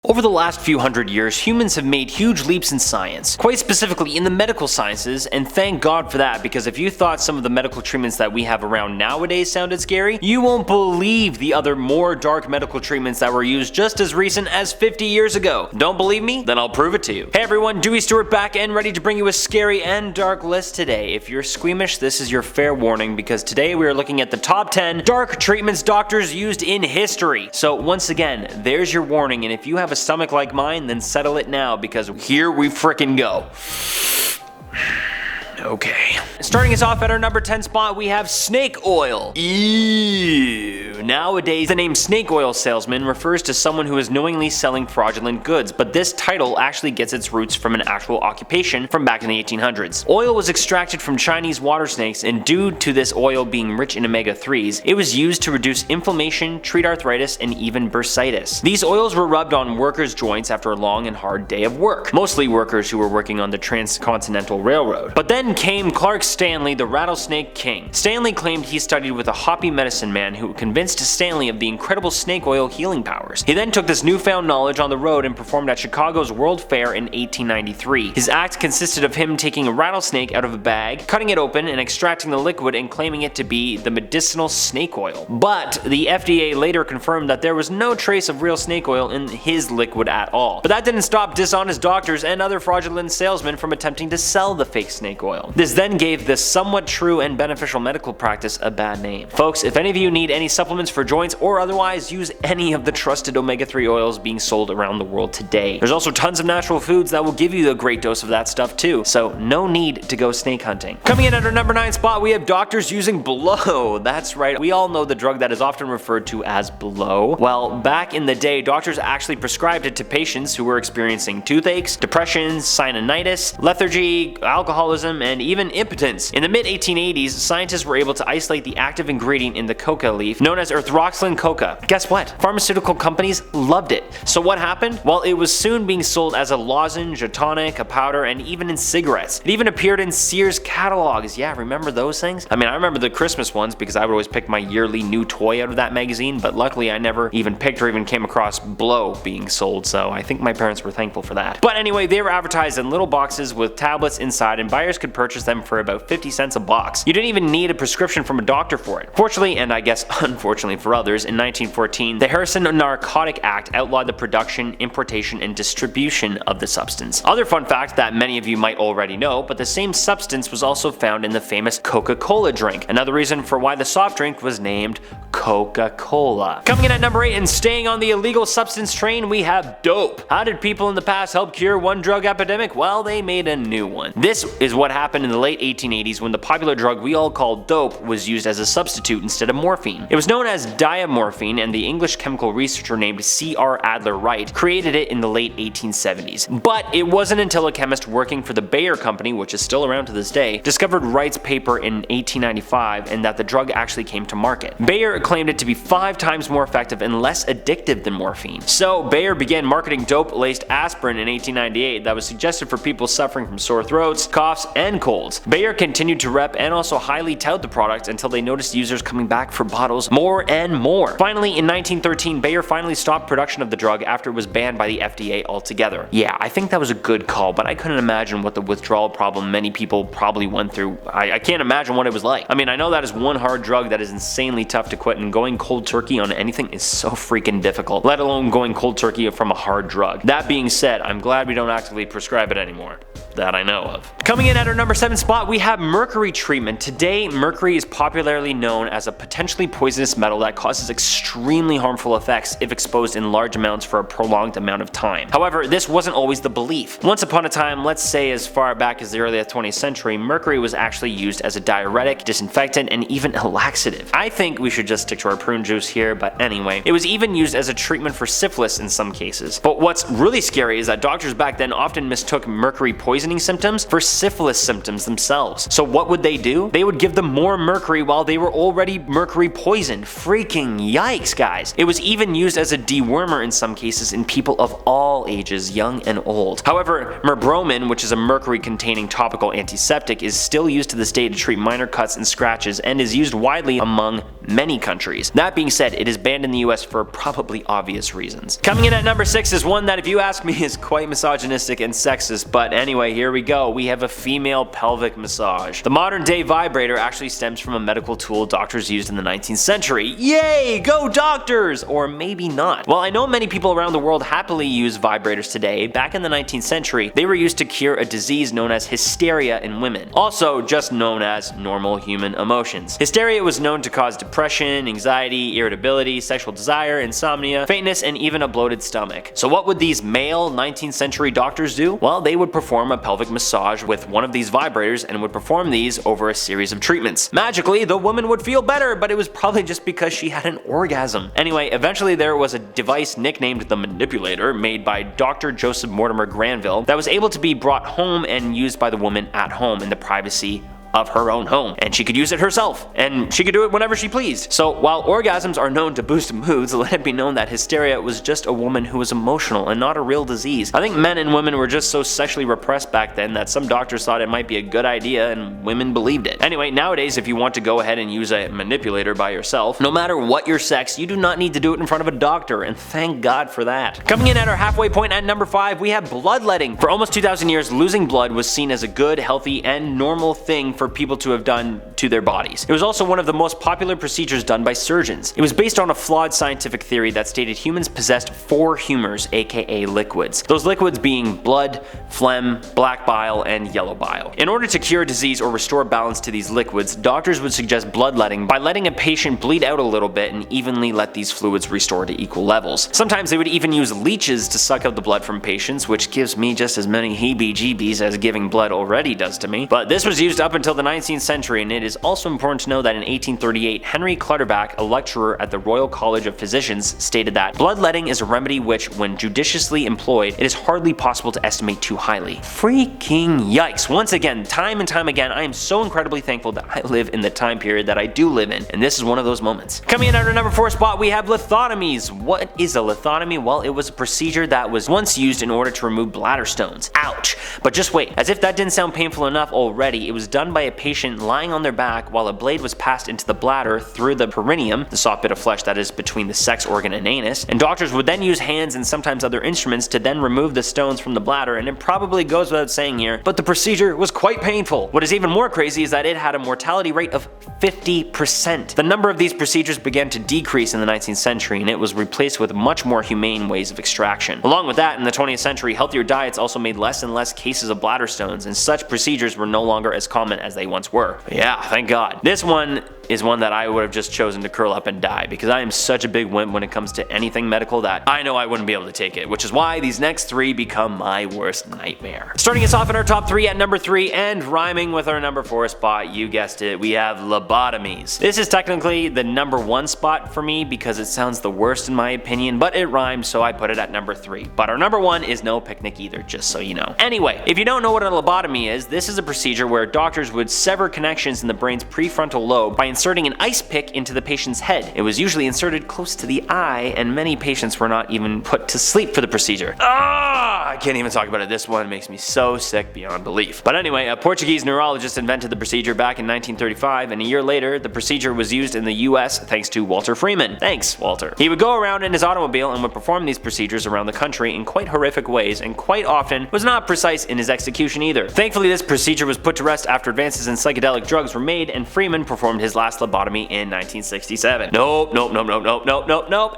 Over the last few hundred years, humans have made huge leaps in science, quite specifically in the medical sciences, and thank God for that, because if you thought some of the medical treatments that we have around nowadays sounded scary, you won't believe the other more dark medical treatments that were used just as recent as 50 years ago. Don't believe me? Then I'll prove it to you. Hey everyone, Dewey Stewart back and ready to bring you a scary and dark list today. If you're squeamish, this is your fair warning, because today we are looking at the top 10 dark treatments doctors used in history. So once again, there's your warning, and if you have a stomach like mine, then settle it now, because here we frickin' go. Okay. Starting us off at our number 10 spot, we have snake oil. Ew. Nowadays, the name snake oil salesman refers to someone who is knowingly selling fraudulent goods, but this title actually gets its roots from an actual occupation from back in the 1800s. Oil was extracted from Chinese water snakes, and due to this oil being rich in omega-3s, it was used to reduce inflammation, treat arthritis, and even bursitis. These oils were rubbed on workers' joints after a long and hard day of work, mostly workers who were working on the Transcontinental Railroad. But then came Clark Stanley, the rattlesnake king. Stanley claimed he studied with a Hopi medicine man who convinced Stanley of the incredible snake oil healing powers. He then took this newfound knowledge on the road and performed at Chicago's World Fair in 1893. His act consisted of him taking a rattlesnake out of a bag, cutting it open, and extracting the liquid and claiming it to be the medicinal snake oil. But the FDA later confirmed that there was no trace of real snake oil in his liquid at all. But that didn't stop dishonest doctors and other fraudulent salesmen from attempting to sell the fake snake oil. This then gave this somewhat true and beneficial medical practice a bad name. Folks, if any of you need any supplements for joints or otherwise, use any of the trusted omega-3 oils being sold around the world today. There's also tons of natural foods that will give you a great dose of that stuff too, so no need to go snake hunting. Coming in at our number 9 spot, we have doctors using blow. That's right, we all know the drug that is often referred to as blow. Well, back in the day, doctors actually prescribed it to patients who were experiencing toothaches, depressions, sinusitis, lethargy, alcoholism, and even impotence. In the mid-1880s, scientists were able to isolate the active ingredient in the coca leaf, known as erythrocylin coca. Guess what? Pharmaceutical companies loved it. So what happened? Well, it was soon being sold as a lozenge, a tonic, a powder, and even in cigarettes. It even appeared in Sears catalogs. Yeah, remember those things? I mean, I remember the Christmas ones because I would always pick my yearly new toy out of that magazine, but luckily I never even picked or even came across blow being sold, so I think my parents were thankful for that. But anyway, they were advertised in little boxes with tablets inside, and buyers could purchase them for about 50 cents a box. You didn't even need a prescription from a doctor for it. Fortunately, and I guess unfortunately for others, in 1914, the Harrison Narcotic Act outlawed the production, importation, and distribution of the substance. Other fun fact that many of you might already know, but the same substance was also found in the famous Coca-Cola drink. Another reason for why the soft drink was named Coca-Cola. Coming in at number 8 and staying on the illegal substance train, we have dope. How did people in the past help cure one drug epidemic? Well, they made a new one. This is what happened in the late 1880s when the popular drug we all call dope was used as a substitute instead of morphine. It was known as diamorphine, and the English chemical researcher named C.R. Adler Wright created it in the late 1870s. But it wasn't until a chemist working for the Bayer Company, which is still around to this day, discovered Wright's paper in 1895 and that the drug actually came to market. Bayer claimed it to be 5 times more effective and less addictive than morphine. So Bayer began marketing dope-laced aspirin in 1898 that was suggested for people suffering from sore throats, coughs, and colds. Bayer continued to rep and also highly tout the product until they noticed users coming back for bottles more and more. Finally, in 1913, Bayer finally stopped production of the drug after it was banned by the FDA altogether. Yeah, I think that was a good call, but I couldn't imagine what the withdrawal problem many people probably went through. I can't imagine what it was like. I mean, I know that is one hard drug that is insanely tough to quit, and going cold turkey on anything is so freaking difficult, let alone going cold turkey from a hard drug. That being said, I'm glad we don't actively prescribe it anymore. That I know of. Coming in at our number 7 spot, we have Mercury Treatment. Today, mercury is popularly known as a potentially poisonous metal that causes extremely harmful effects if exposed in large amounts for a prolonged amount of time. However, this wasn't always the belief. Once upon a time, let's say as far back as the early 20th century, mercury was actually used as a diuretic, disinfectant, and even a laxative. I think we should just stick to our prune juice here, but anyway. It was even used as a treatment for syphilis in some cases. But what's really scary is that doctors back then often mistook mercury poisoning poisoning symptoms for syphilis symptoms themselves. So what would they do? They would give them more mercury while they were already mercury poisoned. Freaking yikes, guys. It was even used as a dewormer in some cases in people of all ages, young and old. However, merbromin, which is a mercury-containing topical antiseptic, is still used to this day to treat minor cuts and scratches and is used widely among many countries. That being said, it is banned in the US for probably obvious reasons. Coming in at number 6 is one that, if you ask me, is quite misogynistic and sexist, but anyway, here we go. We have a female pelvic massage. The modern day vibrator actually stems from a medical tool doctors used in the 19th century. Yay! Go doctors! Or maybe not. While I know many people around the world happily use vibrators today, back in the 19th century, they were used to cure a disease known as hysteria in women, also just known as normal human emotions. Hysteria was known to cause depression, anxiety, irritability, sexual desire, insomnia, faintness, and even a bloated stomach. So what would these male 19th century doctors do? Well, they would perform a pelvic massage with one of these vibrators and would perform these over a series of treatments. Magically, the woman would feel better, but it was probably just because she had an orgasm. Anyway, eventually there was a device nicknamed the manipulator, made by Dr. Joseph Mortimer Granville, that was able to be brought home and used by the woman at home in the privacy of her own home, and she could use it herself, and she could do it whenever she pleased. So while orgasms are known to boost moods, let it be known that hysteria was just a woman who was emotional and not a real disease. I think men and women were just so sexually repressed back then that some doctors thought it might be a good idea and women believed it. Anyway, nowadays if you want to go ahead and use a manipulator by yourself, no matter what your sex, you do not need to do it in front of a doctor, and thank God for that. Coming in at our halfway point at number 5, we have bloodletting. For almost 2,000 years, losing blood was seen as a good, healthy, and normal thing for people to have done to their bodies. It was also one of the most popular procedures done by surgeons. It was based on a flawed scientific theory that stated humans possessed 4 humors, aka liquids. Those liquids being blood, phlegm, black bile, and yellow bile. In order to cure disease or restore balance to these liquids, doctors would suggest bloodletting by letting a patient bleed out a little bit and evenly let these fluids restore to equal levels. Sometimes they would even use leeches to suck out the blood from patients, which gives me just as many heebie-jeebies as giving blood already does to me. But this was used up until the 19th century, and it is also important to know that in 1838, Henry Clutterbuck, a lecturer at the Royal College of Physicians, stated that bloodletting is a remedy which, when judiciously employed, it is hardly possible to estimate too highly. Freaking yikes. Once again, time and time again, I am so incredibly thankful that I live in the time period that I do live in, and this is one of those moments. Coming in at our number 4 spot, we have lithotomies. What is a lithotomy? Well, it was a procedure that was once used in order to remove bladder stones. Ouch. But just wait, as if that didn't sound painful enough already, it was done by a patient lying on their back while a blade was passed into the bladder through the perineum, the soft bit of flesh that is between the sex organ and anus, and doctors would then use hands and sometimes other instruments to then remove the stones from the bladder, and it probably goes without saying here, but the procedure was quite painful. What is even more crazy is that it had a mortality rate of 50%. The number of these procedures began to decrease in the 19th century, and it was replaced with much more humane ways of extraction. Along with that, in the 20th century, healthier diets also made less and less cases of bladder stones, and such procedures were no longer as common as they once were. Yeah, thank God. This one is one that I would have just chosen to curl up and die, because I am such a big wimp when it comes to anything medical that I know I wouldn't be able to take it, which is why these next 3 become my worst nightmare. Starting us off in our top 3 at number 3 and rhyming with our number 4 spot, you guessed it, we have lobotomies. This is technically the number 1 spot for me because it sounds the worst in my opinion, but it rhymes, so I put it at number 3. But our number 1 is no picnic either, just so you know. Anyway, if you don't know what a lobotomy is, this is a procedure where doctors would sever connections in the brain's prefrontal lobe by inserting an ice pick into the patient's head. It was usually inserted close to the eye, and many patients were not even put to sleep for the procedure. I can't even talk about it. This one makes me so sick beyond belief. But anyway, a Portuguese neurologist invented the procedure back in 1935, and a year later, the procedure was used in the US thanks to Walter Freeman. Thanks, Walter. He would go around in his automobile and would perform these procedures around the country in quite horrific ways, and quite often was not precise in his execution either. Thankfully, this procedure was put to rest after advances in psychedelic drugs were made, and Freeman performed his last lobotomy in 1967. Nope,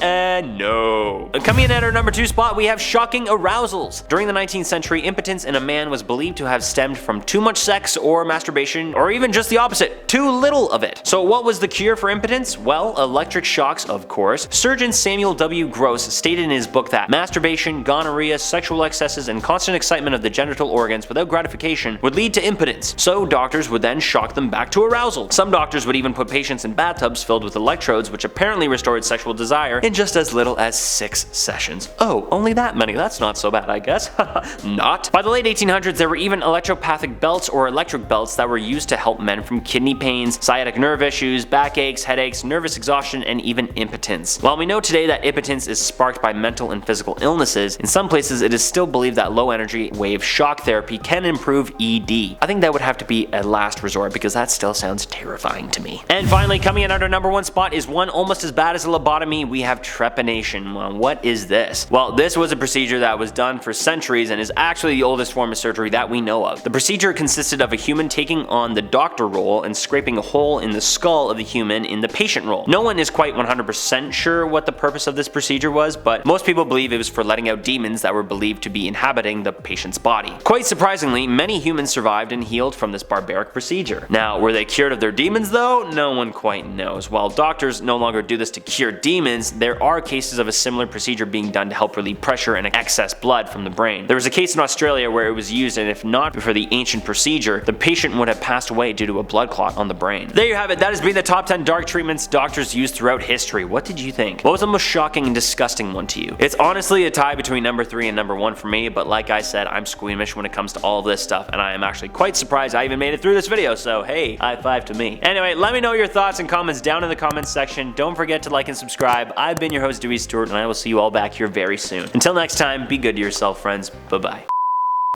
and no. Coming in at our number 2 spot, we have shocking arousals. During the 19th century, impotence in a man was believed to have stemmed from too much sex or masturbation, or even just the opposite, too little of it. So what was the cure for impotence? Well, electric shocks, of course. Surgeon Samuel W. Gross stated in his book that masturbation, gonorrhea, sexual excesses, and constant excitement of the genital organs without gratification would lead to impotence. So doctors would then shock them back to arousal. Some doctors would even put patients in bathtubs filled with electrodes, which apparently restored sexual desire in just as little as 6 sessions. Oh, only that many? That's not so bad, I guess. guess. Not. By the late 1800s, there were even electropathic belts or electric belts that were used to help men from kidney pains, sciatic nerve issues, backaches, headaches, nervous exhaustion, and even impotence. While we know today that impotence is sparked by mental and physical illnesses, in some places it is still believed that low energy wave shock therapy can improve ED. I think that would have to be a last resort because that still sounds terrifying to me. And finally, coming in at our number 1 spot is one almost as bad as a lobotomy. We have trepanation. Well, what is this? Well, this was a procedure that was done for centuries and is actually the oldest form of surgery that we know of. The procedure consisted of a human taking on the doctor role and scraping a hole in the skull of the human in the patient role. No one is quite 100% sure what the purpose of this procedure was, but most people believe it was for letting out demons that were believed to be inhabiting the patient's body. Quite surprisingly, many humans survived and healed from this barbaric procedure. Now, were they cured of their demons though? No one quite knows. While doctors no longer do this to cure demons, there are cases of a similar procedure being done to help relieve pressure and excess blood from the brain. There was a case in Australia where it was used, and if not for the ancient procedure, the patient would have passed away due to a blood clot on the brain. There you have it. That has been the top 10 dark treatments doctors used throughout history. What did you think? What was the most shocking and disgusting one to you? It's honestly a tie between number 3 and number 1 for me, but like I said, I'm squeamish when it comes to all of this stuff, and I am actually quite surprised I even made it through this video, so hey, high five to me. Anyway, let me know your thoughts and comments down in the comments section. Don't forget to like and subscribe. I've been your host, Dewey Stewart, and I will see you all back here very soon. Until next time, be good to yourself, friends. Bye-bye.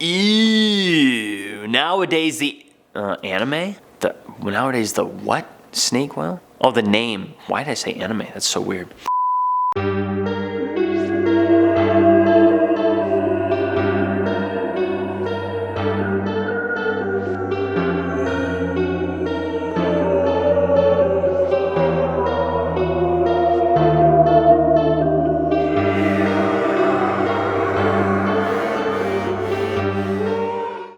Ew. Nowadays the anime? Nowadays the what? Snake oil? Oh, the name. Why did I say anime? That's so weird.